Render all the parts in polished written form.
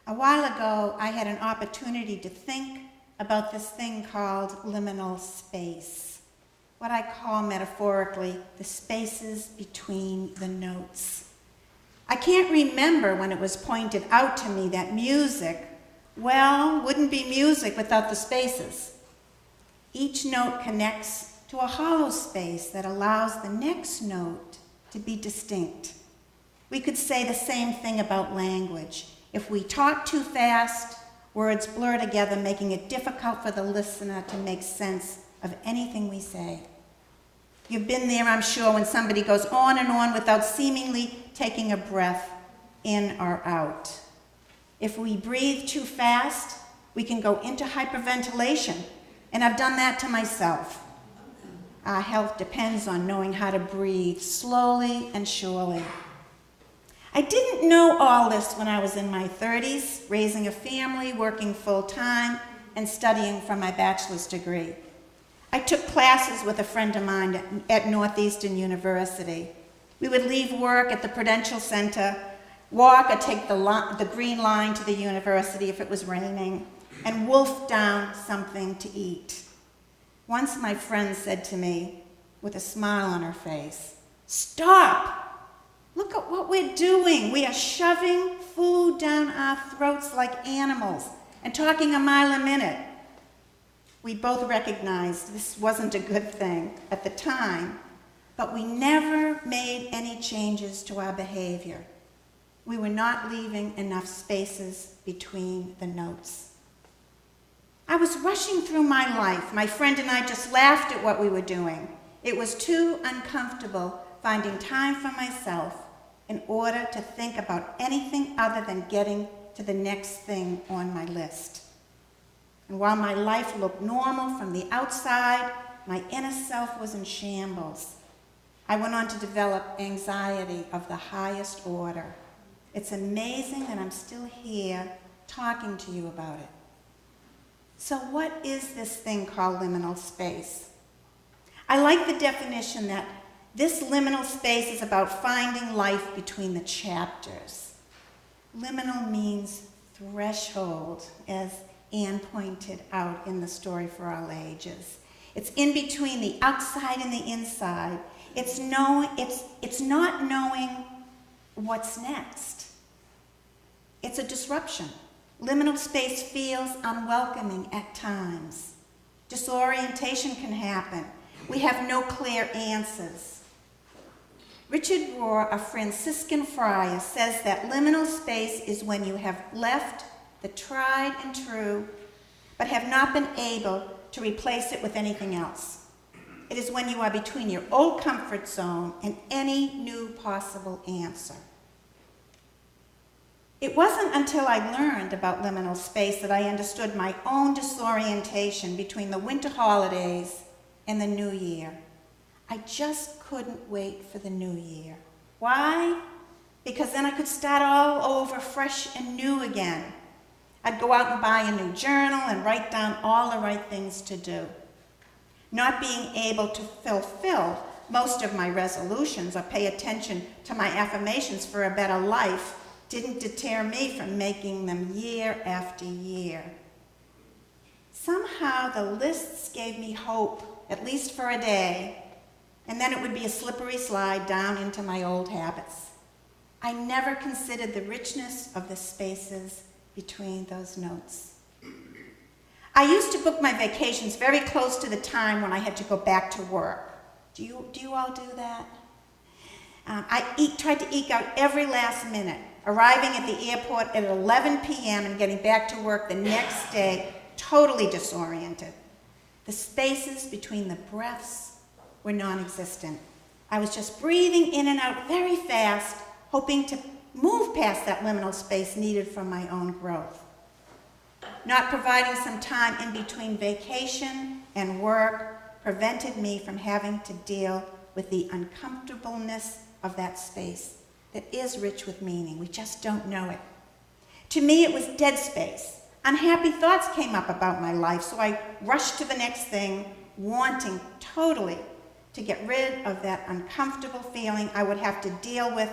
A while ago, I had an opportunity to think about this thing called liminal space, what I call metaphorically the spaces between the notes. I can't remember when it was pointed out to me that music, well, wouldn't be music without the spaces. Each note connects to a hollow space that allows the next note to be distinct. We could say the same thing about language. If we talk too fast, words blur together, making it difficult for the listener to make sense of anything we say. You've been there, I'm sure, when somebody goes on and on without seemingly taking a breath in or out. If we breathe too fast, we can go into hyperventilation, and I've done that to myself. Our health depends on knowing how to breathe slowly and surely. I didn't know all this when I was in my 30s, raising a family, working full-time, and studying for my bachelor's degree. I took classes with a friend of mine at Northeastern University. We would leave work at the Prudential Center, walk or take the green line to the university if it was raining, and wolf down something to eat. Once my friend said to me, with a smile on her face, "Stop! Look at what we're doing. We are shoving food down our throats like animals and talking a mile a minute." We both recognized this wasn't a good thing at the time, but we never made any changes to our behavior. We were not leaving enough spaces between the notes. I was rushing through my life. My friend and I just laughed at what we were doing. It was too uncomfortable finding time for myself in order to think about anything other than getting to the next thing on my list. And while my life looked normal from the outside, my inner self was in shambles. I went on to develop anxiety of the highest order. It's amazing that I'm still here talking to you about it. So what is this thing called liminal space? I like the definition that this liminal space is about finding life between the chapters. Liminal means threshold, as Anne pointed out in the Story for All Ages. It's in between the outside and the inside. It's not knowing what's next. It's a disruption. Liminal space feels unwelcoming at times. Disorientation can happen. We have no clear answers. Richard Rohr, a Franciscan friar, says that liminal space is when you have left the tried and true, but have not been able to replace it with anything else. It is when you are between your old comfort zone and any new possible answer. It wasn't until I learned about liminal space that I understood my own disorientation between the winter holidays and the new year. I just couldn't wait for the new year. Why? Because then I could start all over fresh and new again. I'd go out and buy a new journal and write down all the right things to do. Not being able to fulfill most of my resolutions or pay attention to my affirmations for a better life didn't deter me from making them year after year. Somehow the lists gave me hope, at least for a day, and then it would be a slippery slide down into my old habits. I never considered the richness of the spaces between those notes. I used to book my vacations very close to the time when I had to go back to work. Do you all do that? I tried to eke out every last minute, arriving at the airport at 11 p.m. and getting back to work the next day totally disoriented. The spaces between the breaths were non-existent. I was just breathing in and out very fast, hoping to move past that liminal space needed for my own growth. Not providing some time in between vacation and work prevented me from having to deal with the uncomfortableness of that space that is rich with meaning. We just don't know it. To me, it was dead space. Unhappy thoughts came up about my life, so I rushed to the next thing, wanting totally to get rid of that uncomfortable feeling I would have to deal with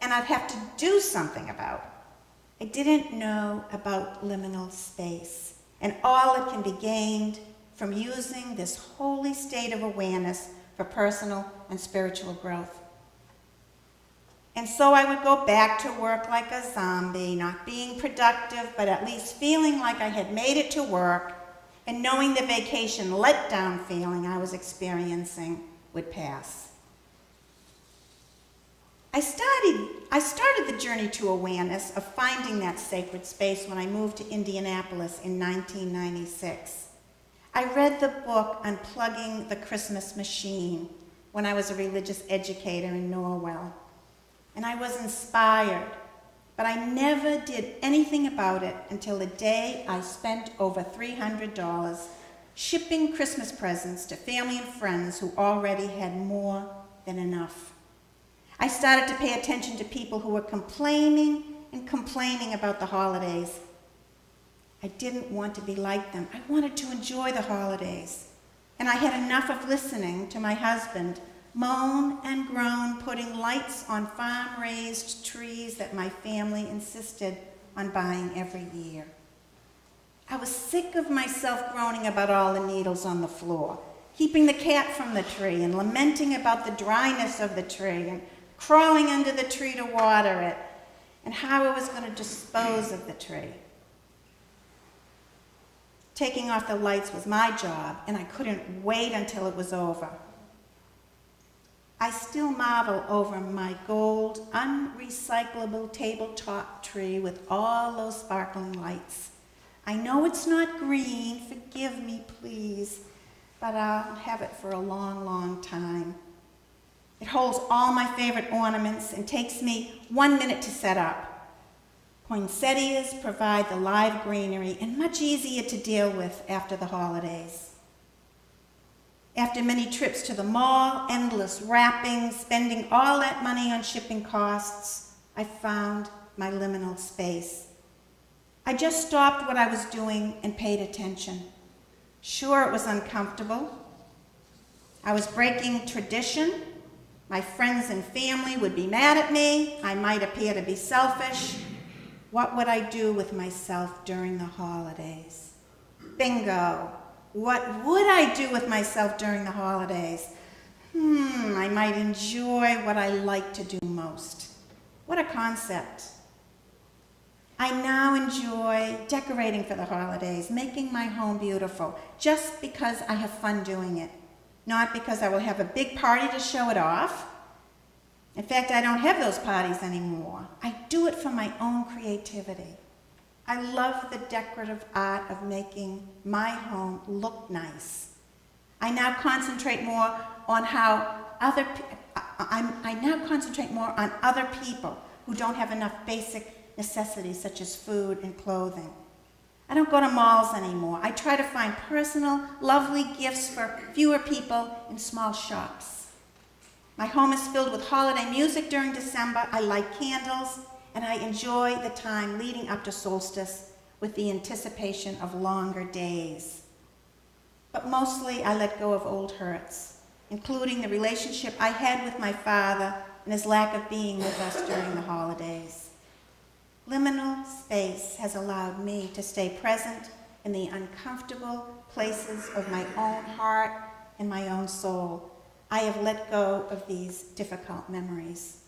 and I'd have to do something about. I didn't know about liminal space and all it can be gained from using this holy state of awareness for personal and spiritual growth. And so I would go back to work like a zombie, not being productive, but at least feeling like I had made it to work and knowing the vacation letdown feeling I was experiencing would pass. I started the journey to awareness of finding that sacred space when I moved to Indianapolis in 1996. I read the book Unplugging the Christmas Machine when I was a religious educator in Norwell, and I was inspired, but I never did anything about it until the day I spent over $300 shipping Christmas presents to family and friends who already had more than enough. I started to pay attention to people who were complaining about the holidays. I didn't want to be like them. I wanted to enjoy the holidays. And I had enough of listening to my husband moan and groan, putting lights on farm-raised trees that my family insisted on buying every year. I was sick of myself groaning about all the needles on the floor, keeping the cat from the tree and lamenting about the dryness of the tree and crawling under the tree to water it and how I was going to dispose of the tree. Taking off the lights was my job, and I couldn't wait until it was over. I still marvel over my gold, unrecyclable tabletop tree with all those sparkling lights. I know it's not green, forgive me please, but I'll have it for a long, long time. It holds all my favorite ornaments and takes me 1 minute to set up. Poinsettias provide the live greenery and much easier to deal with after the holidays. After many trips to the mall, endless wrapping, spending all that money on shipping costs, I found my liminal space. I just stopped what I was doing and paid attention. Sure, it was uncomfortable. I was breaking tradition. My friends and family would be mad at me. I might appear to be selfish. What would I do with myself during the holidays? Bingo. What would I do with myself during the holidays? I might enjoy what I like to do most. What a concept. I now enjoy decorating for the holidays, making my home beautiful, just because I have fun doing it. Not because I will have a big party to show it off. In fact, I don't have those parties anymore. I do it for my own creativity. I love the decorative art of making my home look nice. I now concentrate more on other people who don't have enough basic necessities such as food and clothing. I don't go to malls anymore. I try to find personal, lovely gifts for fewer people in small shops. My home is filled with holiday music during December. I light candles, and I enjoy the time leading up to solstice with the anticipation of longer days. But mostly I let go of old hurts, including the relationship I had with my father and his lack of being with us during the holidays. Liminal space has allowed me to stay present in the uncomfortable places of my own heart and my own soul. I have let go of these difficult memories.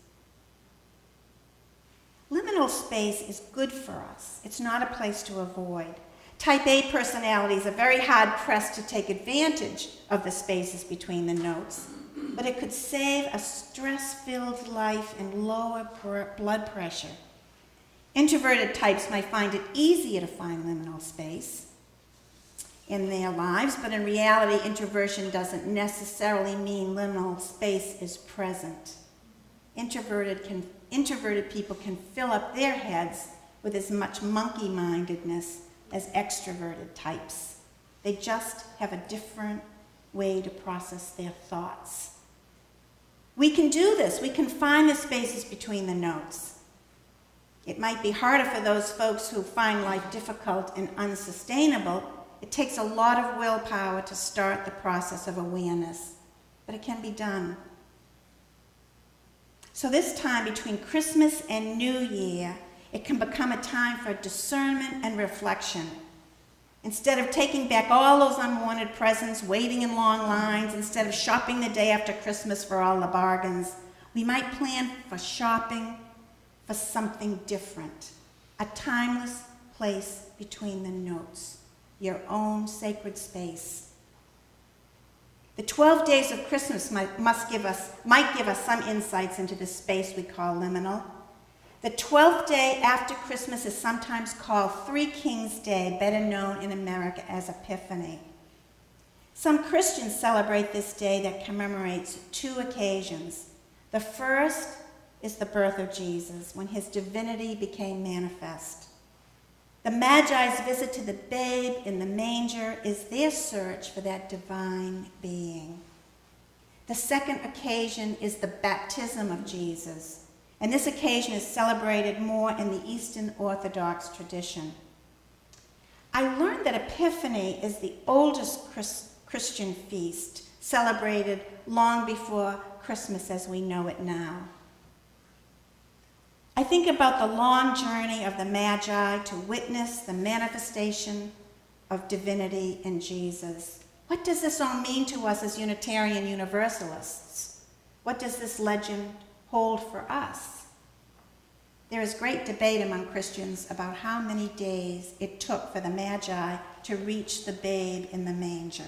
Liminal space is good for us. It's not a place to avoid. Type A personalities are very hard-pressed to take advantage of the spaces between the notes, but it could save a stress-filled life and lower blood pressure. Introverted types might find it easier to find liminal space in their lives, but in reality, introversion doesn't necessarily mean liminal space is present. Introverted people can fill up their heads with as much monkey-mindedness as extroverted types. They just have a different way to process their thoughts. We can do this. We can find the spaces between the notes. It might be harder for those folks who find life difficult and unsustainable. It takes a lot of willpower to start the process of awareness, but it can be done. So this time between Christmas and New Year It can become a time for discernment and reflection. Instead of taking back all those unwanted presents, waiting in long lines, instead of shopping the day after Christmas for all the bargains, we might plan for shopping for something different, a timeless place between the notes, your own sacred space. The 12 days of Christmas might give us some insights into the space we call liminal. The 12th day after Christmas is sometimes called Three Kings Day, better known in America as Epiphany. Some Christians celebrate this day that commemorates two occasions. The first is the birth of Jesus, when his divinity became manifest. The Magi's visit to the babe in the manger is their search for that divine being. The second occasion is the baptism of Jesus, and this occasion is celebrated more in the Eastern Orthodox tradition. I learned that Epiphany is the oldest Christian feast, celebrated long before Christmas as we know it now. I think about the long journey of the Magi to witness the manifestation of divinity in Jesus. What does this all mean to us as Unitarian Universalists? What does this legend hold for us? There is great debate among Christians about how many days it took for the Magi to reach the babe in the manger.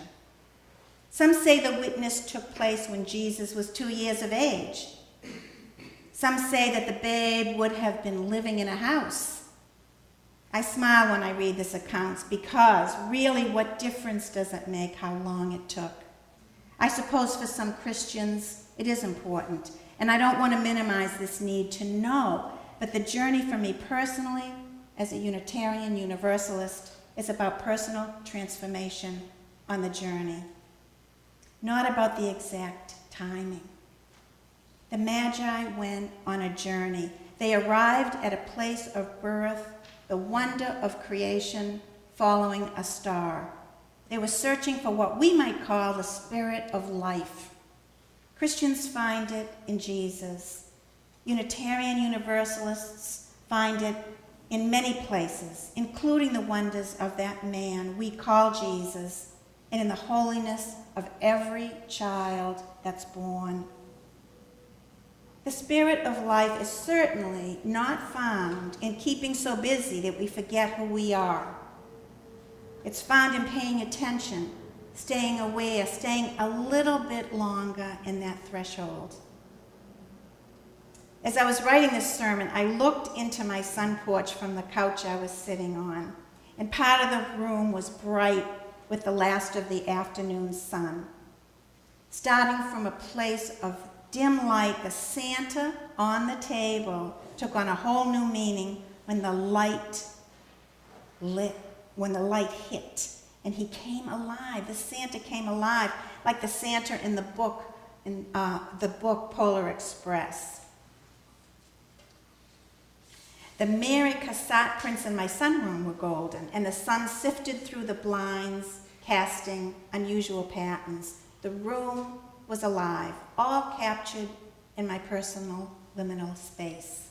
Some say the witness took place when Jesus was 2 years of age. Some say that the babe would have been living in a house. I smile when I read this account because really what difference does it make how long it took? I suppose for some Christians it is important, and I don't want to minimize this need to know, but the journey for me personally as a Unitarian Universalist is about personal transformation on the journey, not about the exact timing. The Magi went on a journey. They arrived at a place of birth, the wonder of creation, following a star. They were searching for what we might call the spirit of life. Christians find it in Jesus. Unitarian Universalists find it in many places, including the wonders of that man we call Jesus, and in the holiness of every child that's born. The spirit of life is certainly not found in keeping so busy that we forget who we are. It's found in paying attention, staying aware, staying a little bit longer in that threshold. As I was writing this sermon, I looked into my sun porch from the couch I was sitting on, and part of the room was bright with the last of the afternoon sun. Starting from a place of dim light, the Santa on the table took on a whole new meaning when the light hit, and he came alive. The Santa came alive, like the Santa in the book Polar Express. The Mary Cassatt prints in my sunroom were golden, and the sun sifted through the blinds, casting unusual patterns. The room was alive, all captured in my personal liminal space.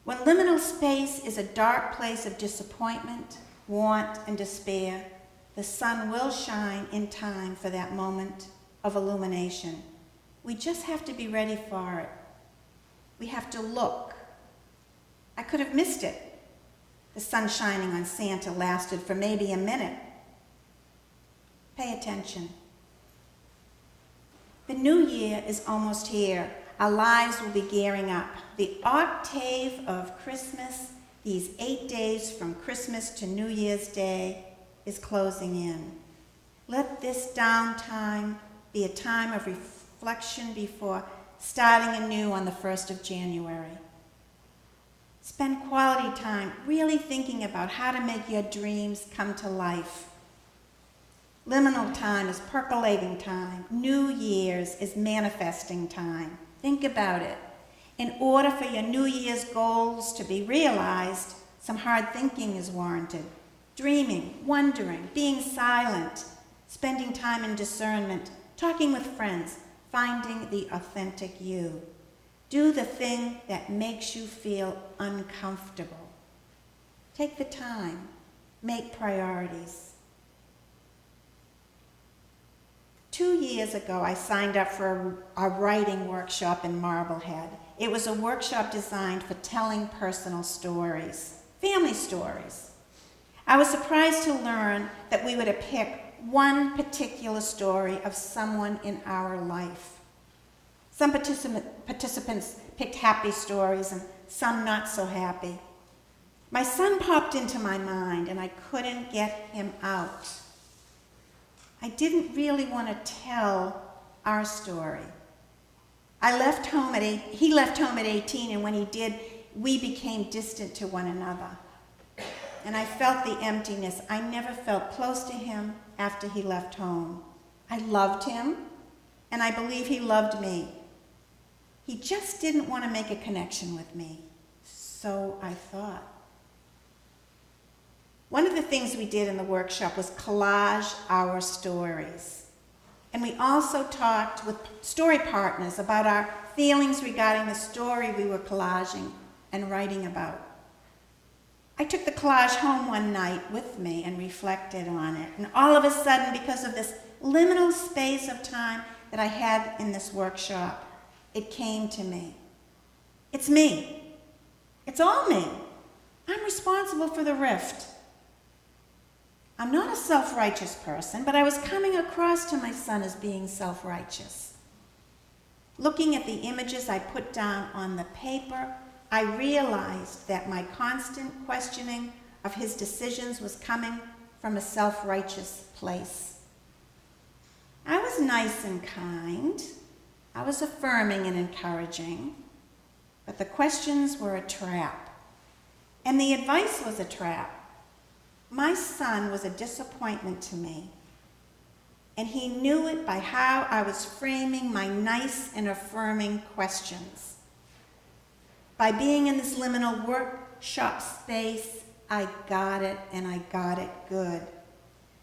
When liminal space is a dark place of disappointment, want, and despair, the sun will shine in time for that moment of illumination. We just have to be ready for it. We have to look. I could have missed it. The sun shining on Santa lasted for maybe a minute. Pay attention. The new year is almost here. Our lives will be gearing up. The octave of Christmas, these 8 days from Christmas to New Year's Day, is closing in. Let this downtime be a time of reflection before starting anew on the 1st of January. Spend quality time really thinking about how to make your dreams come to life. Liminal time is percolating time. New Year's is manifesting time. Think about it. In order for your New Year's goals to be realized, some hard thinking is warranted. Dreaming, wondering, being silent, spending time in discernment, talking with friends, finding the authentic you. Do the thing that makes you feel uncomfortable. Take the time. Make priorities. 2 years ago, I signed up for a writing workshop in Marblehead. It was a workshop designed for telling personal stories, family stories. I was surprised to learn that we were to pick one particular story of someone in our life. Some participants picked happy stories and some not so happy. My son popped into my mind and I couldn't get him out. I didn't really want to tell our story. He left home at 18, and when he did, we became distant to one another. And I felt the emptiness. I never felt close to him after he left home. I loved him, and I believe he loved me. He just didn't want to make a connection with me. So I thought. One of the things we did in the workshop was collage our stories. And we also talked with story partners about our feelings regarding the story we were collaging and writing about. I took the collage home one night with me and reflected on it. And all of a sudden, because of this liminal space of time that I had in this workshop, it came to me. It's me. It's all me. I'm responsible for the rift. I'm not a self-righteous person, but I was coming across to my son as being self-righteous. Looking at the images I put down on the paper, I realized that my constant questioning of his decisions was coming from a self-righteous place. I was nice and kind. I was affirming and encouraging, but the questions were a trap, and the advice was a trap. My son was a disappointment to me, and he knew it by how I was framing my nice and affirming questions. By being in this liminal workshop space, I got it, and I got it good.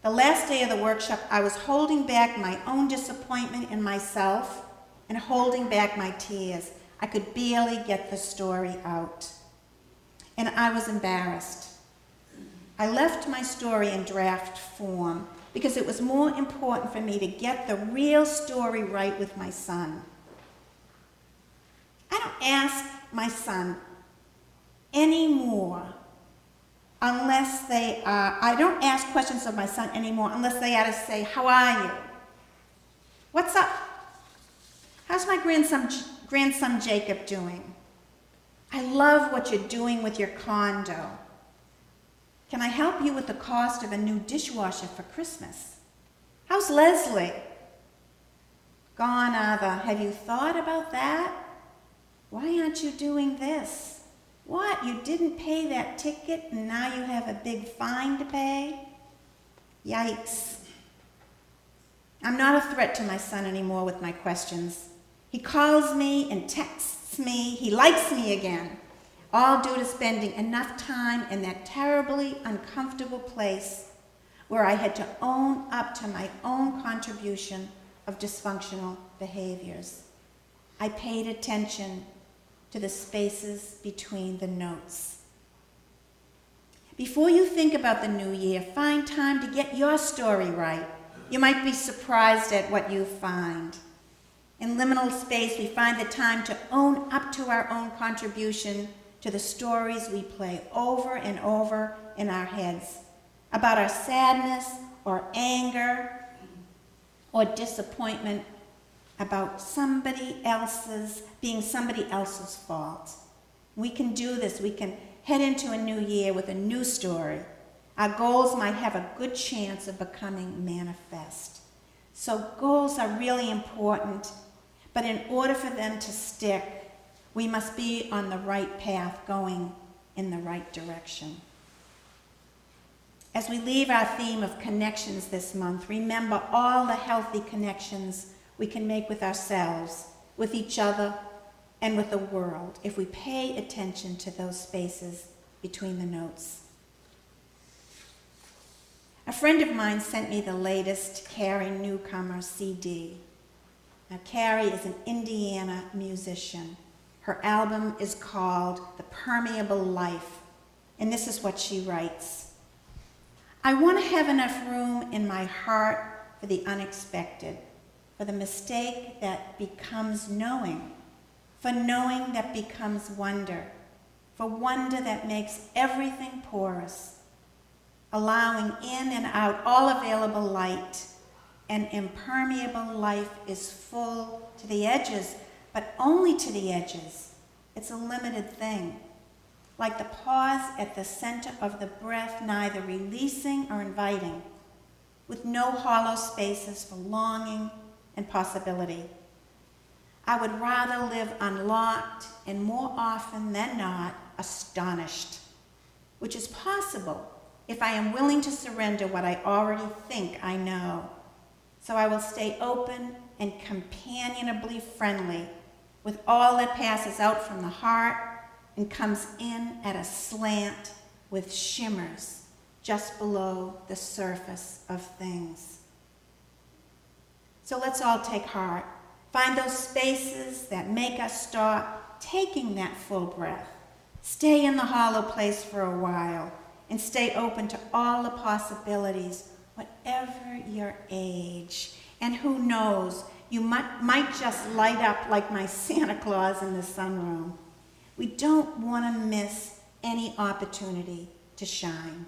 The last day of the workshop, I was holding back my own disappointment in myself and holding back my tears. I could barely get the story out, and I was embarrassed. I left my story in draft form because it was more important for me to get the real story right with my son. I don't ask my son anymore unless they are, I don't ask questions of my son anymore unless they are to say, how are you? What's up? How's my grandson Jacob doing? I love what you're doing with your condo. Can I help you with the cost of a new dishwasher for Christmas? How's Leslie? Gone are the, have you thought about that? Why aren't you doing this? What, you didn't pay that ticket and now you have a big fine to pay? Yikes. I'm not a threat to my son anymore with my questions. He calls me and texts me. He likes me again, all due to spending enough time in that terribly uncomfortable place where I had to own up to my own contribution of dysfunctional behaviors. I paid attention to the spaces between the notes. Before you think about the new year, find time to get your story right. You might be surprised at what you find. In liminal space, we find the time to own up to our own contribution to the stories we play over and over in our heads about our sadness or anger or disappointment about being somebody else's fault. We can do this. We can head into a new year with a new story. Our goals might have a good chance of becoming manifest. So goals are really important, but in order for them to stick, we must be on the right path, going in the right direction. As we leave our theme of connections this month, remember all the healthy connections we can make with ourselves, with each other, and with the world if we pay attention to those spaces between the notes. A friend of mine sent me the latest Carrie Newcomer CD. Now, Carrie is an Indiana musician. Her album is called The Permeable Life, and this is what she writes. I want to have enough room in my heart for the unexpected, for the mistake that becomes knowing, for knowing that becomes wonder, for wonder that makes everything porous, allowing in and out all available light. An impermeable life is full to the edges, but only to the edges. It's a limited thing, like the pause at the center of the breath, neither releasing or inviting, with no hollow spaces for longing and possibility. I would rather live unlocked and more often than not astonished, which is possible if I am willing to surrender what I already think I know. So I will stay open and companionably friendly with all that passes out from the heart and comes in at a slant with shimmers just below the surface of things. So let's all take heart. Find those spaces that make us stop taking that full breath. Stay in the hollow place for a while and stay open to all the possibilities, whatever your age. And who knows, you might just light up like my Santa Claus in the sunroom. We don't want to miss any opportunity to shine.